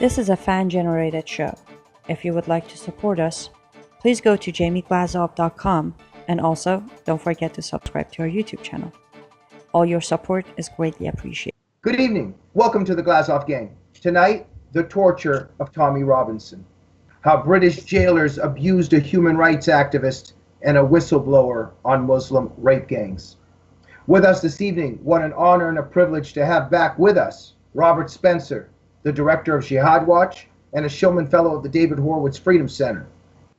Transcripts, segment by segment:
This is a fan-generated show. If you would like to support us, please go to jamieglazov.com, and also don't forget to subscribe to our YouTube channel. All your support is greatly appreciated. Good evening. Welcome to the Glazov Gang. Tonight, the torture of Tommy Robinson. How British jailers abused a human rights activist and a whistleblower on Muslim rape gangs. With us this evening, what an honor and a privilege to have back with us Robert Spencer, the director of Jihad Watch and a Shillman Fellow of the David Horowitz Freedom Center.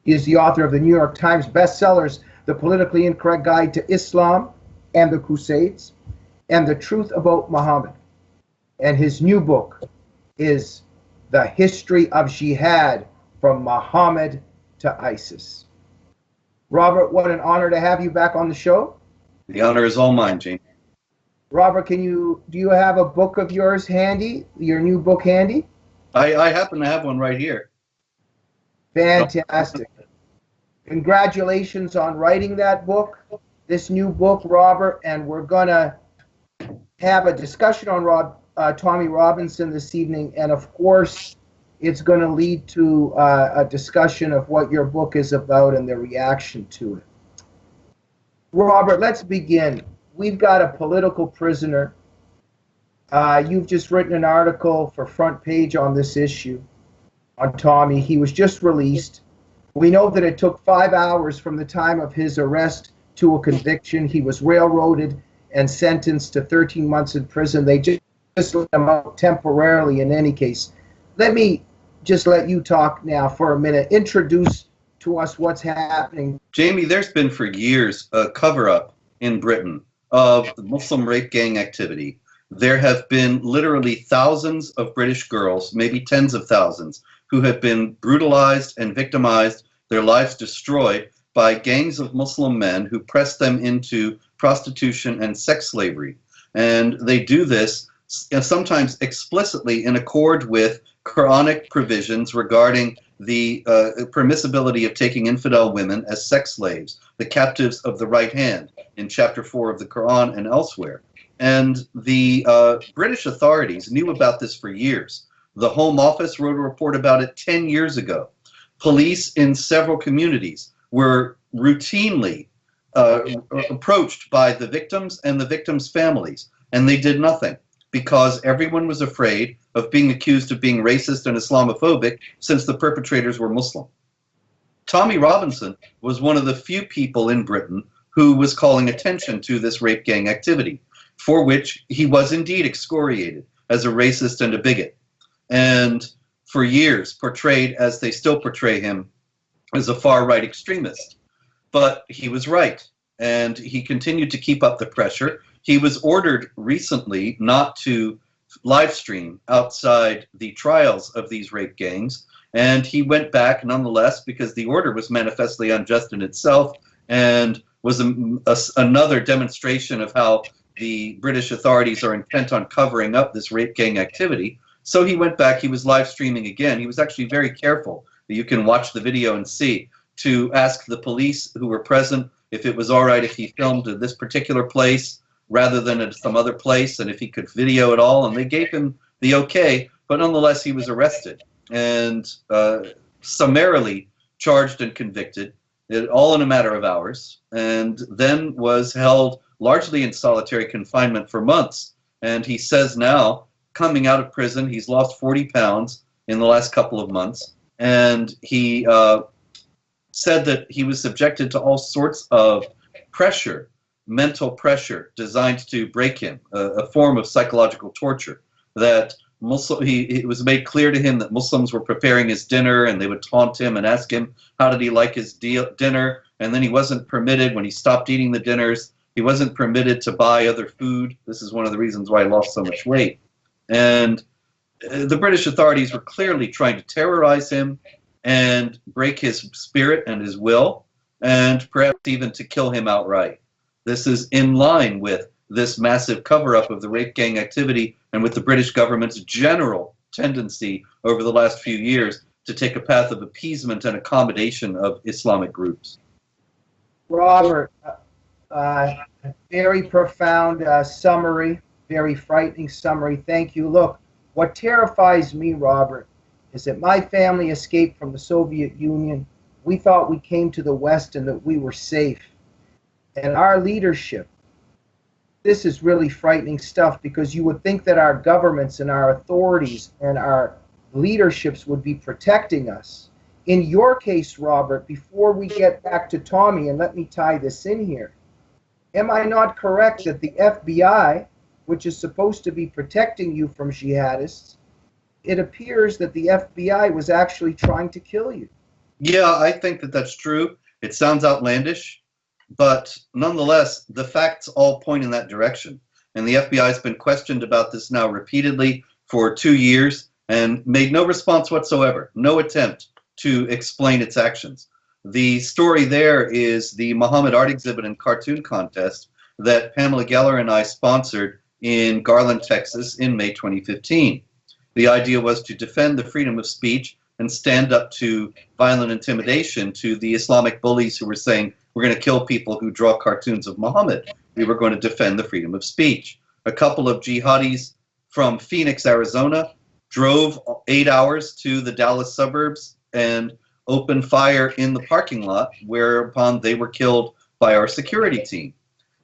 He is the author of the New York Times bestsellers, The Politically Incorrect Guide to Islam and the Crusades, and The Truth About Muhammad. And his new book is The History of Jihad from Muhammad to ISIS. Robert, what an honor to have you back on the show. The honor is all mine, Gene. Robert, do you have a book of yours handy, your new book handy? I happen to have one right here. Fantastic. Congratulations on writing that book, this new book, Robert, and we're going to have a discussion on Tommy Robinson this evening, and of course, it's going to lead to a discussion of what your book is about and the reaction to it. Robert, let's begin. We've got a political prisoner. You've just written an article for Front Page on this issue, on Tommy. He was just released. We know that it took 5 hours from the time of his arrest to a conviction. He was railroaded and sentenced to 13 months in prison. They just let him out temporarily in any case. Let me just let you talk now for a minute. Introduce to us what's happening. Jamie, there's been for years a cover-up in Britain of Muslim rape gang activity. There have been literally thousands of British girls, maybe tens of thousands, who have been brutalized and victimized, their lives destroyed by gangs of Muslim men who press them into prostitution and sex slavery. And they do this sometimes explicitly in accord with Quranic provisions regarding the permissibility of taking infidel women as sex slaves, the captives of the right hand, in chapter 4 of the Quran and elsewhere. And the British authorities knew about this for years. The Home Office wrote a report about it 10 years ago. Police in several communities were routinely approached by the victims and the victims' families, and they did nothing because everyone was afraid of being accused of being racist and Islamophobic since the perpetrators were Muslim. Tommy Robinson was one of the few people in Britain who was calling attention to this rape gang activity, for which he was indeed excoriated as a racist and a bigot, and for years portrayed, as they still portray him, as a far-right extremist. But he was right, and he continued to keep up the pressure. He was ordered recently not to live stream outside the trials of these rape gangs, and he went back nonetheless because the order was manifestly unjust in itself and was another demonstration of how the British authorities are intent on covering up this rape gang activity. So he went back, he was live streaming again. He was actually very careful, you can watch the video and see, to ask the police who were present if it was all right if he filmed at this particular place rather than at some other place, and if he could video it all, and they gave him the okay, but nonetheless he was arrested and summarily charged and convicted, all in a matter of hours, and then was held largely in solitary confinement for months. And he says now, coming out of prison, he's lost 40 pounds in the last couple of months, and he said that he was subjected to all sorts of pressure, mental pressure designed to break him, a form of psychological torture. That it was made clear to him that Muslims were preparing his dinner, and they would taunt him and ask him how did he like his dinner, and then he wasn't permitted, when he stopped eating the dinners, he wasn't permitted to buy other food. This is one of the reasons why he lost so much weight. And the British authorities were clearly trying to terrorize him and break his spirit and his will, and perhaps even to kill him outright. This is in line with this massive cover-up of the rape gang activity and with the British government's general tendency over the last few years to take a path of appeasement and accommodation of Islamic groups. Robert, very profound summary, very frightening summary. Thank you. Look, what terrifies me, Robert, is that my family escaped from the Soviet Union. We thought we came to the West and that we were safe. And our leadership, this is really frightening stuff, because you would think that our governments and our authorities and our leaderships would be protecting us. In your case, Robert, before we get back to Tommy, and let me tie this in here, am I not correct that the FBI, which is supposed to be protecting you from jihadists, it appears that the FBI was actually trying to kill you? Yeah, I think that that's true. It sounds outlandish, but nonetheless, the facts all point in that direction. And the FBI has been questioned about this now repeatedly for 2 years and made no response whatsoever, no attempt to explain its actions. The story there is the Muhammad Art Exhibit and Cartoon Contest that Pamela Geller and I sponsored in Garland, Texas in May 2015. The idea was to defend the freedom of speech and stand up to violent intimidation to the Islamic bullies who were saying, we're going to kill people who draw cartoons of Muhammad. We were going to defend the freedom of speech. A couple of jihadis from Phoenix, Arizona, drove 8 hours to the Dallas suburbs and opened fire in the parking lot, whereupon they were killed by our security team.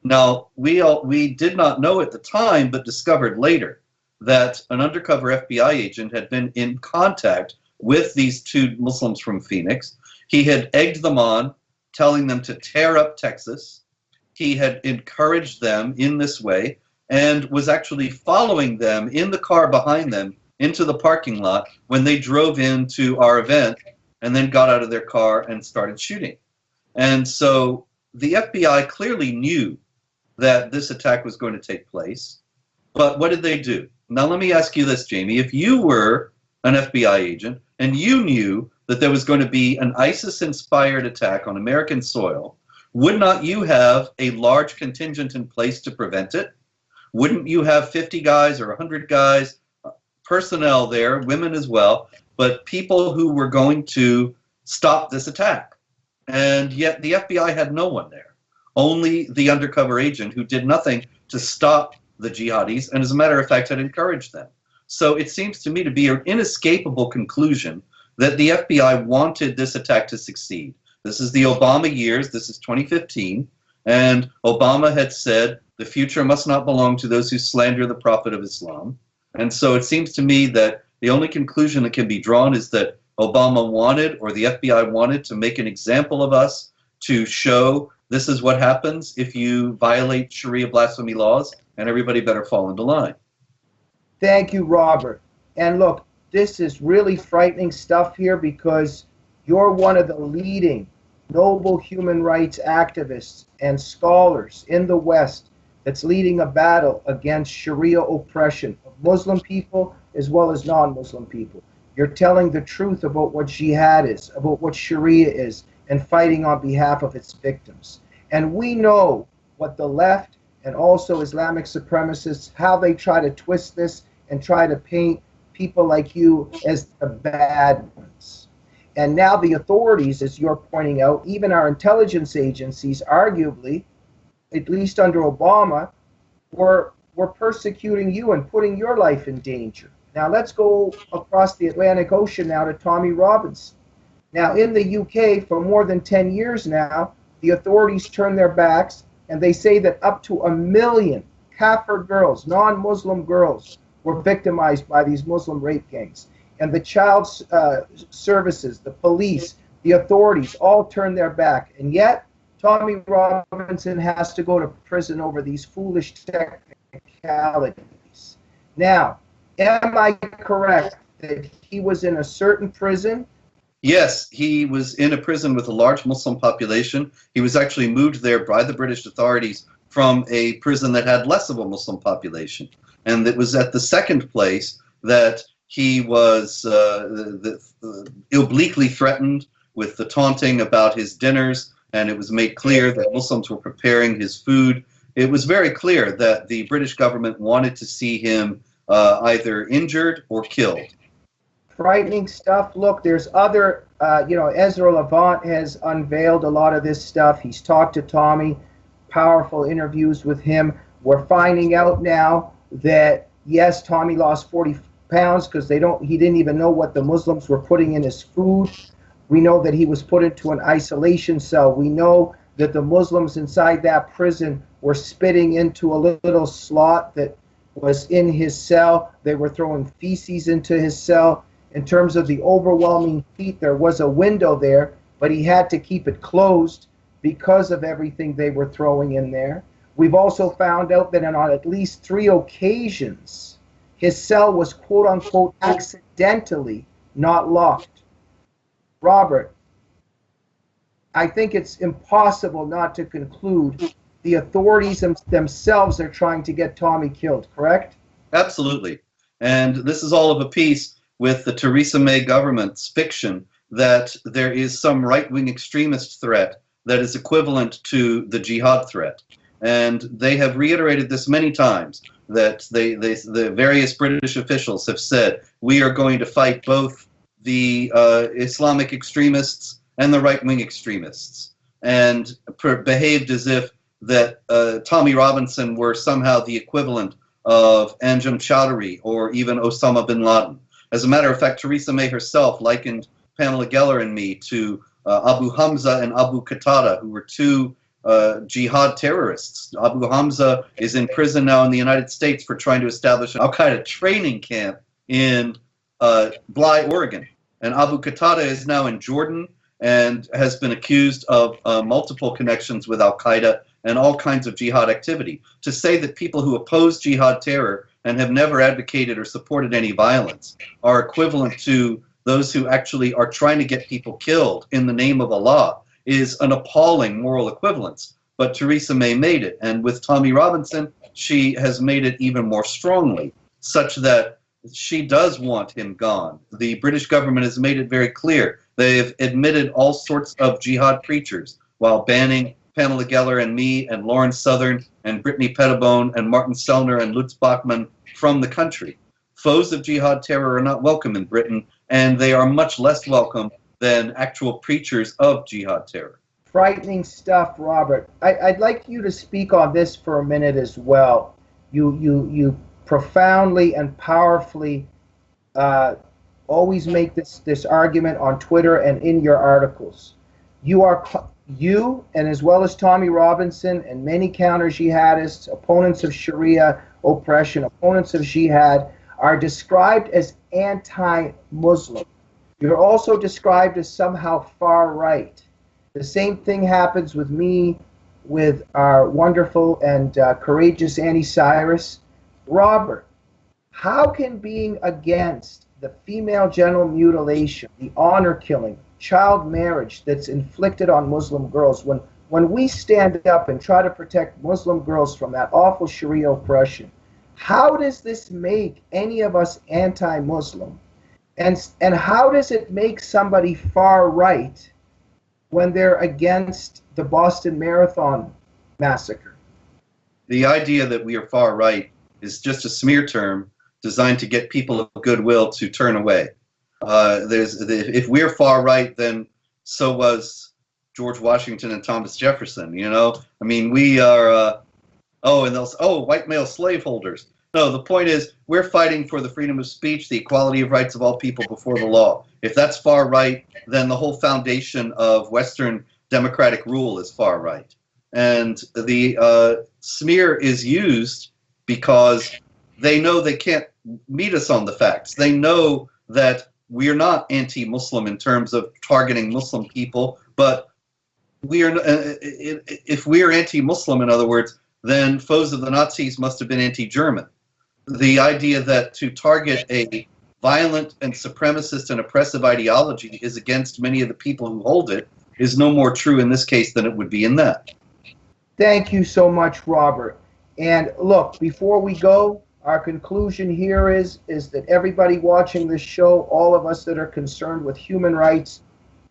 Now, we did not know at the time, but discovered later, that an undercover FBI agent had been in contact with these two Muslims from Phoenix. He had egged them on, telling them to tear up Texas. He had encouraged them in this way and was actually following them in the car behind them into the parking lot when they drove into our event, and then got out of their car and started shooting. And so the FBI clearly knew that this attack was going to take place. But what did they do? Now let me ask you this, Jamie. If you were an FBI agent and you knew that there was going to be an ISIS-inspired attack on American soil, would not you have a large contingent in place to prevent it? Wouldn't you have 50 guys or 100 guys, personnel there, women as well, but people who were going to stop this attack? And yet the FBI had no one there, only the undercover agent who did nothing to stop the jihadis, and as a matter of fact had encouraged them. So it seems to me to be an inescapable conclusion that the FBI wanted this attack to succeed. This is the Obama years, this is 2015, and Obama had said the future must not belong to those who slander the Prophet of Islam. And so it seems to me that the only conclusion that can be drawn is that Obama wanted, or the FBI wanted, to make an example of us, to show this is what happens if you violate Sharia blasphemy laws, and everybody better fall into line. Thank you, Robert. And look, this is really frightening stuff here, because you're one of the leading noble human rights activists and scholars in the West that's leading a battle against Sharia oppression of Muslim people as well as non-Muslim people. You're telling the truth about what jihad is, about what Sharia is, and fighting on behalf of its victims. And we know what the left and also Islamic supremacists, how they try to twist this and try to paint people like you as the bad ones. And now the authorities, as you're pointing out, even our intelligence agencies, arguably, at least under Obama, were persecuting you and putting your life in danger. Now let's go across the Atlantic Ocean now to Tommy Robinson. Now in the UK, for more than 10 years now, the authorities turn their backs, and they say that up to 1 million Kafir girls, non-Muslim girls, were victimized by these Muslim rape gangs. And the child services, the police, the authorities all turn their back. And yet, Tommy Robinson has to go to prison over these foolish technicalities. Now, am I correct that he was in a certain prison? Yes, he was in a prison with a large Muslim population. He was actually moved there by the British authorities from a prison that had less of a Muslim population. And it was at the second place that he was obliquely threatened with the taunting about his dinners, and it was made clear that Muslims were preparing his food. It was very clear that the British government wanted to see him either injured or killed. Frightening stuff. Look, there's other, Ezra Levant has unveiled a lot of this stuff. He's talked to Tommy, powerful interviews with him. We're finding out now that, yes, Tommy lost 40 pounds because he didn't even know what the Muslims were putting in his food. We know that he was put into an isolation cell. We know that the Muslims inside that prison were spitting into a little slot that was in his cell. They were throwing feces into his cell. In terms of the overwhelming heat, there was a window there, but he had to keep it closed because of everything they were throwing in there. We've also found out that on at least 3 occasions, his cell was quote-unquote accidentally not locked. Robert, I think it's impossible not to conclude the authorities themselves are trying to get Tommy killed, correct? Absolutely. And this is all of a piece with the Theresa May government's fiction that there is some right-wing extremist threat that is equivalent to the jihad threat. And they have reiterated this many times, that the various British officials have said, we are going to fight both the Islamic extremists and the right-wing extremists, and behaved as if that Tommy Robinson were somehow the equivalent of Anjem Choudhury or even Osama bin Laden. As a matter of fact, Theresa May herself likened Pamela Geller and me to Abu Hamza and Abu Qatada, who were 2 jihad terrorists. Abu Hamza is in prison now in the United States for trying to establish an al-Qaeda training camp in Bly, Oregon. And Abu Qatada is now in Jordan and has been accused of multiple connections with al-Qaeda and all kinds of jihad activity. To say that people who oppose jihad terror and have never advocated or supported any violence are equivalent to those who actually are trying to get people killed in the name of Allah is an appalling moral equivalence. But Theresa May made it, and with Tommy Robinson, she has made it even more strongly, such that she does want him gone. The British government has made it very clear. They've admitted all sorts of jihad preachers while banning Pamela Geller and me and Lawrence Southern and Brittany Pettibone and Martin Sellner and Lutz Bachmann from the country. Foes of jihad terror are not welcome in Britain, and they are much less welcome than actual preachers of jihad terror. Frightening stuff, Robert. I'd like you to speak on this for a minute as well. You profoundly and powerfully always make this argument on Twitter and in your articles. You, and as well as Tommy Robinson and many counter-jihadists, opponents of Sharia oppression, opponents of jihad, are described as anti-Muslim. You're also described as somehow far-right. The same thing happens with me, with our wonderful and courageous Annie Cyrus. Robert, how can being against the female genital mutilation, the honor killing, child marriage that's inflicted on Muslim girls, when we stand up and try to protect Muslim girls from that awful Sharia oppression, how does this make any of us anti-Muslim? And how does it make somebody far right when they're against the Boston Marathon massacre? The idea that we are far right is just a smear term designed to get people of goodwill to turn away. If we're far right, then so was George Washington and Thomas Jefferson. You know, I mean, we are. White male slaveholders. No, the point is we're fighting for the freedom of speech, the equality of rights of all people before the law. If that's far right, then the whole foundation of Western democratic rule is far right. And the smear is used because they know they can't meet us on the facts. They know that we are not anti-Muslim in terms of targeting Muslim people, but we are. If we are anti-Muslim, in other words, then foes of the Nazis must have been anti-German. The idea that to target a violent and supremacist and oppressive ideology is against many of the people who hold it is no more true in this case than it would be in that. Thank you so much, Robert. And look, before we go, our conclusion here is that everybody watching this show, all of us that are concerned with human rights,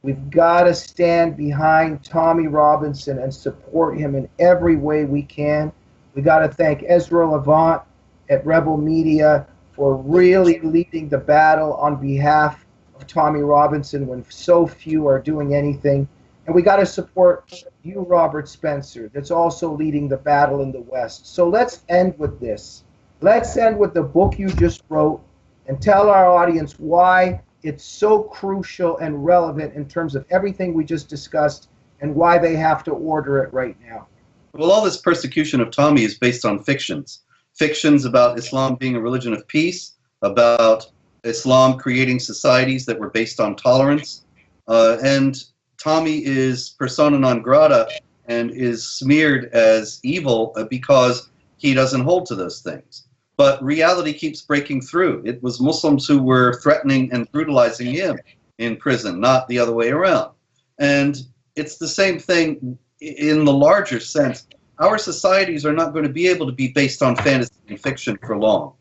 we've got to stand behind Tommy Robinson and support him in every way we can. We got to thank Ezra Levant at Rebel Media for really leading the battle on behalf of Tommy Robinson when so few are doing anything. And we got to support you, Robert Spencer, that's also leading the battle in the West. So let's end with this. Let's end with the book you just wrote, and tell our audience why it's so crucial and relevant in terms of everything we just discussed and why they have to order it right now. Well, all this persecution of Tommy is based on fictions. Fictions about Islam being a religion of peace, about Islam creating societies that were based on tolerance. And Tommy is persona non grata and is smeared as evil because he doesn't hold to those things. But reality keeps breaking through. It was Muslims who were threatening and brutalizing him in prison, not the other way around. And it's the same thing in the larger sense. Our societies are not going to be able to be based on fantasy and fiction for long.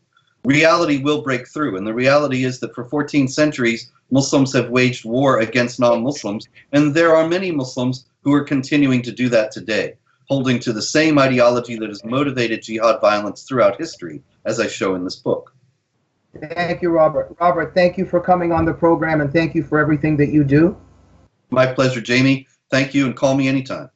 Reality will break through, and the reality is that for 14 centuries, Muslims have waged war against non-Muslims, and there are many Muslims who are continuing to do that today, holding to the same ideology that has motivated jihad violence throughout history, as I show in this book. Thank you, Robert. Robert, thank you for coming on the program, and thank you for everything that you do. My pleasure, Jamie. Thank you, and call me anytime.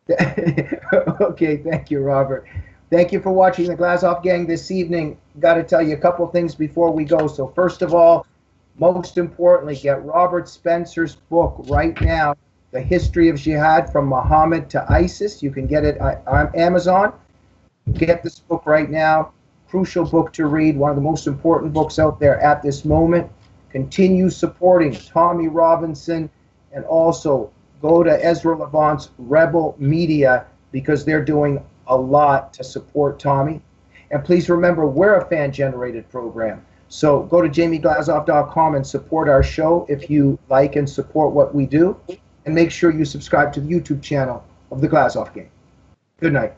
Okay, thank you, Robert. Thank you for watching the Glazov Gang this evening. Got to tell you a couple things before we go. So first of all, most importantly, get Robert Spencer's book right now, The History of Jihad from Muhammad to ISIS. You can get it on Amazon. Get this book right now. Crucial book to read, one of the most important books out there at this moment. Continue supporting Tommy Robinson, and also go to Ezra Levant's Rebel Media because they're doing a lot to support Tommy. And please remember, we're a fan-generated program. So go to jamieglazov.com and support our show if you like and support what we do. And make sure you subscribe to the YouTube channel of the Glazov Gang. Good night.